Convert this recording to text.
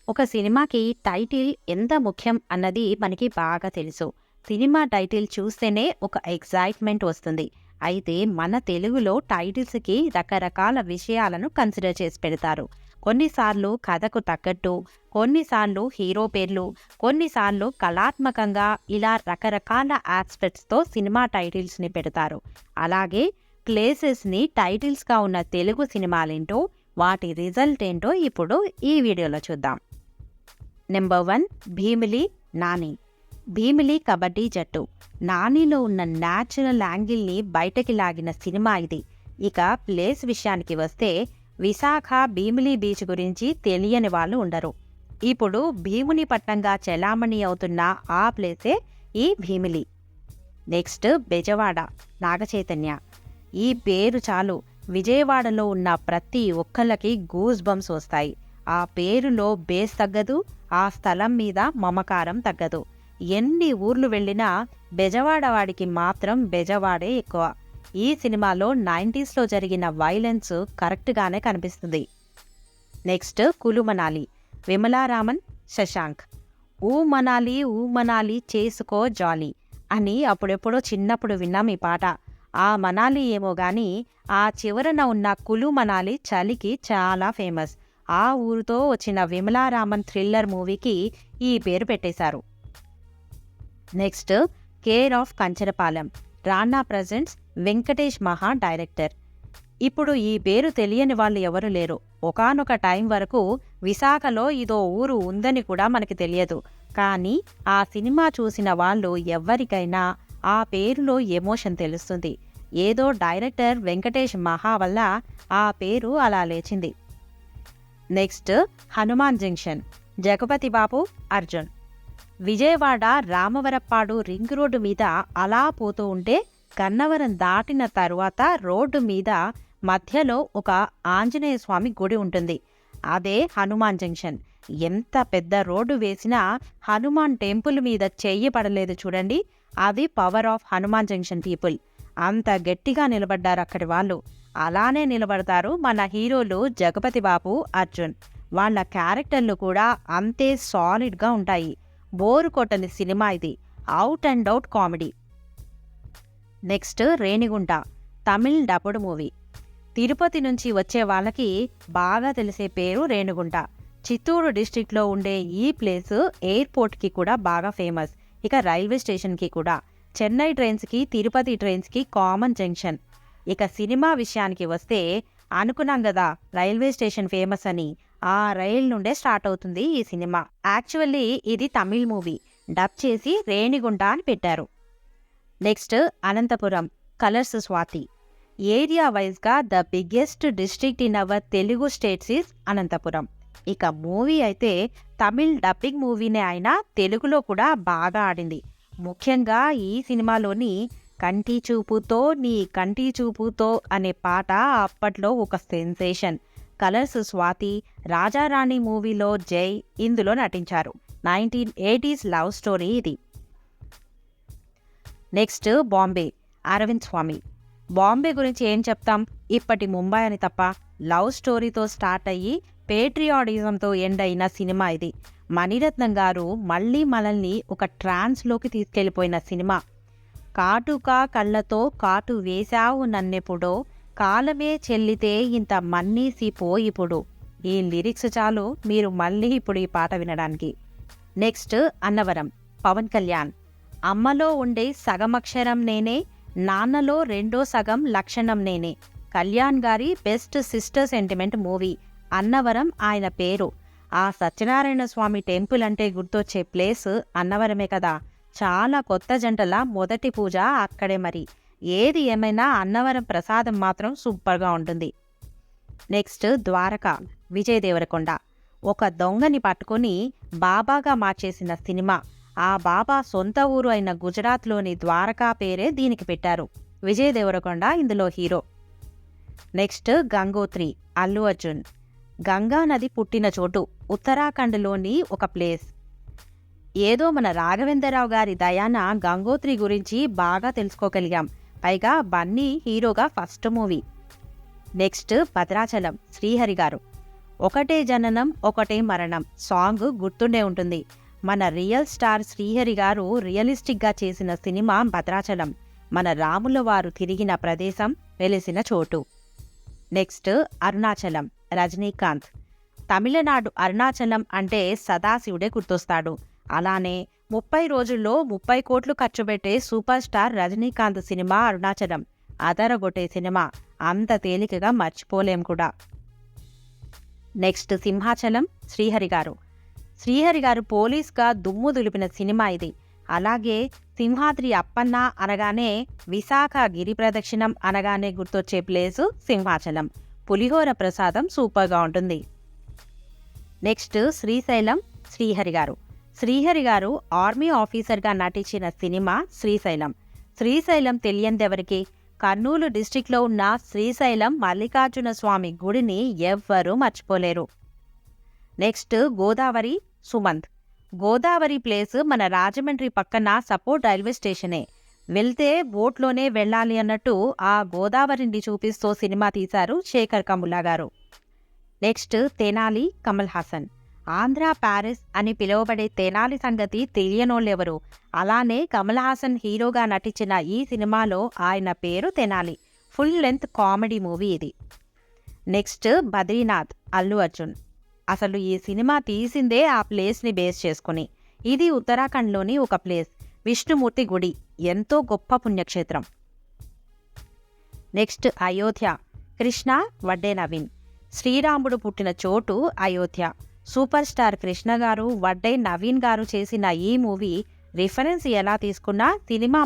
ఒక సినిమాకి టైటిల్ ఎంత ముఖ్యం అన్నది మనకి బాగా తెలుసు. సినిమా టైటిల్ చూస్తేనే ఒక ఎక్సైట్‌మెంట్ వస్తుంది. అయితే మన తెలుగులో టైటిల్స్‌కి రకరకాల విషయాలను కన్సిడర్ చేసి పెడతారు. కొన్నిసార్లు కథకు తగ్గట్టు, కొన్నిసార్లు హీరో పేర్లు, కొన్నిసార్లు కళాత్మకంగా ఇలా రకరకాల యాస్పెక్ట్స్‌తో సినిమా టైటిల్స్‌ని పెడతారు. అలాగే ప్లేసెస్‌ని టైటిల్స్‌గా ఉన్న తెలుగు సినిమాలేంటో, వాటి రిజల్ట్ ఏంటో ఇప్పుడు ఈ వీడియోలో చూద్దాం. నెంబర్ 1 భీమిలి, నాని. భీమిలి కబడ్డీ జట్టు. నానిలో ఉన్న న్యాచురల్ యాంగిల్ని బయటకి లాగిన సినిమా ఇది. ఇక ప్లేస్ విషయానికి వస్తే విశాఖ భీమిలి బీచ్ గురించి తెలియని వాళ్ళు ఉండరు. ఇప్పుడు భీముని పట్నంగా చెలామణి అవుతున్న ఆ ప్లేసే ఈ భీమిలి. నెక్స్ట్ బెజవాడ, నాగచైతన్య. ఈ పేరు చాలు విజయవాడలో ఉన్న ప్రతి ఒక్కళ్ళకి గూస్ బంప్స్ వస్తాయి. ఆ పేరులో బేస్ తగ్గదు, ఆ స్థలం మీద మమకారం తగ్గదు. ఎన్ని ఊర్లు వెళ్ళినా బెజవాడ వాడికి మాత్రం బెజవాడే ఎక్కువ. ఈ సినిమాలో 90స్లో జరిగిన వైలెన్స్ కరెక్ట్గానే కనిపిస్తుంది. నెక్స్ట్ కులు మనాలి, విమలారామన్, శశాంక్. ఊ మనాలి చేసుకో జాలీ అని అప్పుడెప్పుడో చిన్నప్పుడు విన్నాం ఈ పాట. ఆ మనాలి ఏమో గాని ఆ చివరన ఉన్న కులు మనాలి చలికి చాలా ఫేమస్. ఆ ఊరితో వచ్చిన విమలారామన్ థ్రిల్లర్ మూవీకి ఈ పేరు పెట్టేశారు. Next care of Kancharapalem, Rana presents, Venkatesh మహా డైరెక్టర్. ఇప్పుడు ఈ పేరు తెలియని వాళ్ళు ఎవరు లేరు. ఒకానొక టైం వరకు విశాఖలో ఇదో ఊరు ఉందని కూడా మనకి తెలియదు. కానీ ఆ సినిమా చూసిన వాళ్ళు ఎవ్వరికైనా ఆ పేరులో ఎమోషన్ తెలుస్తుంది. ఏదో డైరెక్టర్ వెంకటేష్ మహా వల్ల ఆ పేరు అలా లేచింది. నెక్స్ట్ హనుమాన్ జంక్షన్, జగపతి బాబు, అర్జున్. విజయవాడ రామవరప్పాడు రింగ్ రోడ్డు మీద అలా పోతూ ఉంటే గన్నవరం దాటిన తరువాత రోడ్డు మీద మధ్యలో ఒక ఆంజనేయ స్వామి గుడి ఉంటుంది. అదే హనుమాన్ జంక్షన్. ఎంత పెద్ద రోడ్డు వేసినా హనుమాన్ టెంపుల్ మీద చెయ్యి పడలేదు చూడండి. అది power of Hanuman junction people. అంత గట్టిగా నిలబడ్డారు అక్కడి వాళ్ళు. అలానే నిలబడతారు మన హీరోలు జగపతి బాబు, అర్జున్. వాళ్ళ క్యారెక్టర్లు కూడా అంతే సాలిడ్గా ఉంటాయి. బోరు కొట్టని సినిమా ఇది. Out and out comedy. Next Renigunta, Tamil dubbed movie. Tirupati నుంచి వచ్చే వాళ్ళకి బాగా తెలిసే పేరు రేణిగుంట. చిత్తూరు డిస్ట్రిక్ట్లో ఉండే ఈ ప్లేస్ ఎయిర్పోర్ట్కి కూడా బాగా ఫేమస్. ఇక రైల్వే స్టేషన్కి కూడా. చెన్నై ట్రైన్స్కి, తిరుపతి ట్రైన్స్కి కామన్ జంక్షన్. ఇక సినిమా విషయానికి వస్తే అనుకున్నాం కదా రైల్వే స్టేషన్ ఫేమస్ అని. ఆ రైల్ నుండే స్టార్ట్ అవుతుంది ఈ సినిమా. యాక్చువల్లీ ఇది తమిళ్ మూవీ. డబ్ చేసి రేణిగుంట అని పెట్టారు. Next Anantapuram, colours Swathi. Area వైజ్గా the biggest district in our Telugu states is Anantapuram. ఇక మూవీ అయితే తమిళ్ డబ్బింగ్ మూవీనే అయినా తెలుగులో కూడా బాగా ఆడింది. ముఖ్యంగా ఈ సినిమాలోని కంటి చూపుతో నీ కంటి చూపుతో అనే పాట అప్పట్లో ఒక సెన్సేషన్. కలర్స్ స్వాతి, రాజారాణి మూవీలో జై ఇందులో నటించారు. 1980s లవ్ స్టోరీ ఇది. నెక్స్ట్ బాంబే, అరవింద్ స్వామి. బాంబే గురించి ఏం చెప్తాం, ఇప్పటి ముంబై అని తప్ప. లవ్ స్టోరీతో స్టార్ట్ అయ్యి పేట్రియాటిజంతో ఎండ్ అయిన సినిమా ఇది. మణిరత్నం గారు మళ్ళీ మనల్ని ఒక ట్రాన్స్లోకి తీసుకెళ్లిపోయిన సినిమా. కాటుక కళ్ళతో కాటు వేశావు నన్నెప్పుడో, కాలమే చెల్లితే ఇంత మన్నీసిపో ఇప్పుడు. ఈ లిరిక్స్ చాలు మీరు మళ్ళీ ఇప్పుడు ఈ పాట వినడానికి. నెక్స్ట్ అన్నవరం, పవన్ కళ్యాణ్. అమ్మలో ఉండే సగమక్షరం నేనే, నాన్నలో రెండో సగం లక్షణం నేనే. కళ్యాణ్ గారి best sister sentiment movie. Annavaram ఆయన పేరు. ఆ సత్యనారాయణ స్వామి టెంపుల్ అంటే గుర్తొచ్చే ప్లేస్ అన్నవరమే కదా. చాలా కొత్త జంటల మొదటి పూజ అక్కడే మరి. ఏది ఏమైనా అన్నవరం ప్రసాదం మాత్రం సూపర్గా ఉంటుంది. నెక్స్ట్ ద్వారకా, విజయ్ దేవరకొండ. ఒక దొంగని పట్టుకొని బాబాగా మార్చేసిన సినిమా. ఆ బాబా సొంత ఊరు అయిన గుజరాత్లోని ద్వారకా పేరే దీనికి పెట్టారు. విజయ్ దేవరకొండ ఇందులో హీరో. నెక్స్ట్ గంగోత్రి, అల్లు అర్జున్. గంగా నది పుట్టిన చోటు ఉత్తరాఖండ్లోని ఒక ప్లేస్. ఏదో మన రాఘవేంద్రరావు గారి దయాన గంగోత్రి గురించి బాగా తెలుసుకోగలిగాం. పైగా బన్నీ హీరోగా first movie. Next Bhadrachalam, Srihari గారు. ఒకటే జననం ఒకటే మరణం సాంగ్ గుర్తుండే ఉంటుంది. మన రియల్ స్టార్ శ్రీహరి గారు రియలిస్టిక్గా చేసిన సినిమా భద్రాచలం, మన రాముల వారు తిరిగిన ప్రదేశం, వెలిసిన చోటు. నెక్స్ట్ అరుణాచలం, రజనీకాంత్. తమిళనాడు అరుణాచలం అంటే సదాశివుడే గుర్తొస్తాడు. అలానే 30 రోజుల్లో 30 కోట్లు ఖర్చు పెట్టే superstar Rajinikanth cinema Arunachalam. అదరగొట్టే సినిమా, అంత తేలికగా మర్చిపోలేం కూడా. నెక్స్ట్ సింహాచలం, శ్రీహరి గారు. శ్రీహరి గారు పోలీస్గా దుమ్ము దులిపిన సినిమా ఇది. అలాగే సింహాద్రి అప్పన్న అనగానే, విశాఖ గిరి ప్రదక్షిణం అనగానే గుర్తొచ్చే ప్లేసు సింహాచలం. పులిహోర ప్రసాదం సూపర్గా ఉంటుంది. నెక్స్ట్ శ్రీశైలం, శ్రీహరి గారు. శ్రీహరి గారు ఆర్మీ ఆఫీసర్గా నటించిన సినిమా శ్రీశైలం. శ్రీశైలం తెలియందెవరికి? కర్నూలు డిస్టిక్లో ఉన్న శ్రీశైలం మల్లికార్జున స్వామి గుడిని ఎవ్వరూ మర్చిపోలేరు. నెక్స్ట్ గోదావరి, సుమంత్. గోదావరి ప్లేస్ మన రాజమండ్రి పక్కన సపోర్ట్ రైల్వే స్టేషనే. వెళ్తే బోట్లోనే వెళ్ళాలి అన్నట్టు ఆ గోదావరిని చూపిస్తూ సినిమా తీశారు శేఖర్ కమ్ముల్లా గారు. నెక్స్ట్ తెనాలి, కమల్ హాసన్. ఆంధ్ర ప్యారిస్ అని పిలువబడే తెనాలి సంగతి తెలియనోళ్ళెవరు? అలానే కమల్ హాసన్ హీరోగా నటించిన ఈ సినిమాలో ఆయన పేరు Tenali. Full length comedy movie ఇది. నెక్స్ట్ బద్రీనాథ్, అల్లు అర్జున్. అసలు ఈ సినిమా తీసిందే ఆ ప్లేస్ని బేస్ చేసుకుని. ఇది ఉత్తరాఖండ్లోని ఒక ప్లేస్, విష్ణుమూర్తి గుడి, ఎంతో గొప్ప పుణ్యక్షేత్రం. నెక్స్ట్ అయోధ్య, కృష్ణ, వడ్డే నవీన్. శ్రీరాముడు పుట్టిన చోటు అయోధ్య. సూపర్ స్టార్ కృష్ణ గారు, వడ్డే నవీన్ గారు చేసిన ఈ మూవీ రిఫరెన్స్ ఎలా తీసుకున్నా సినిమా